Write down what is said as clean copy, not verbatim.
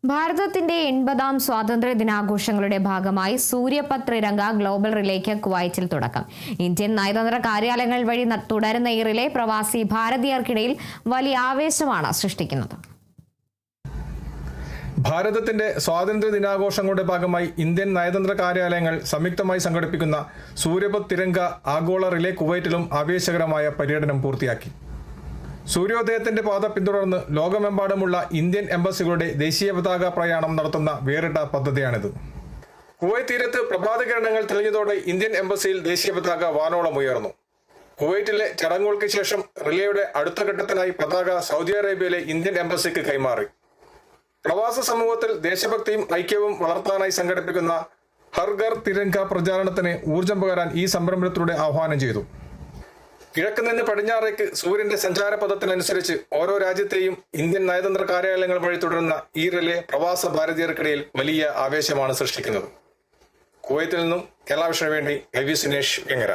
ഭാരതത്തിന്റെ 80ാം സ്വാതന്ത്ര്യ ദിനാഘോഷങ്ങളുടെ ഭാഗമായി സൂര്യപത് ത്രിരംഗ ഗ്ലോബൽ റിലേക്ക് കുവൈറ്റിൽ തുടക്കം. ഇന്ത്യൻ നയതന്ത്ര കാര്യാലയങ്ങൾ വഴി തുടരുന്ന ഈ റിലേ പ്രവാസി ഭാരതീയർക്കിടയിൽ വലിയ ആവേശമാണ് സൃഷ്ടിക്കുന്നത്. ഭാരതത്തിന്റെ സ്വാതന്ത്ര്യ ദിനാഘോഷങ്ങളുടെ ഭാഗമായി ഇന്ത്യൻ നയതന്ത്ര കാര്യാലയങ്ങൾ സംയുക്തമായി സംഘടിപ്പിക്കുന്ന സൂര്യപത് തിരംഗ ആഗോള റിലേ കുവൈറ്റിലും ആവേശകരമായ പര്യടനം പൂർത്തിയാക്കി. സൂര്യോദയത്തിന്റെ പാത പിന്തുടർന്ന് ലോകമെമ്പാടുമുള്ള ഇന്ത്യൻ എംബസികളുടെ ദേശീയ പതാക പ്രയാണം നടത്തുന്ന വേറിട്ട പദ്ധതിയാണിത്. കുവൈറ്റ് തീരത്ത് പ്രഭാതകിരണങ്ങൾ തെളിഞ്ഞതോടെ ഇന്ത്യൻ എംബസിയിൽ ദേശീയ പതാക വാനോളം ഉയർന്നു. കുവൈറ്റിലെ ചടങ്ങുകൾക്ക് ശേഷം റിലേയുടെ അടുത്ത ഘട്ടത്തിനായി പതാക സൗദി അറേബ്യയിലെ ഇന്ത്യൻ എംബസിക്ക് കൈമാറി. പ്രവാസ സമൂഹത്തിൽ ദേശഭക്തിയും ഐക്യവും വളർത്താനായി സംഘടിപ്പിക്കുന്ന ഹർ ഘർ തിരംഗ പ്രചാരണത്തിന് ഊർജം പകരാൻ ഈ സംരംഭത്തിലൂടെ ആഹ്വാനം ചെയ്തു. കിഴക്ക് നിന്ന് പടിഞ്ഞാറേക്ക് സൂര്യന്റെ സഞ്ചാരപഥത്തിനനുസരിച്ച് ഓരോ രാജ്യത്തെയും ഇന്ത്യൻ നയതന്ത്ര കാര്യാലയങ്ങൾ വഴി തുടരുന്ന ഈ റിലേ പ്രവാസ ഭാരതീയർക്കിടയിൽ വലിയ ആവേശമാണ് സൃഷ്ടിക്കുന്നത്. കുവൈത്തിൽ നിന്നും കേരള വിഷന് വേണ്ടി സുനേഷ് വെങ്ങര.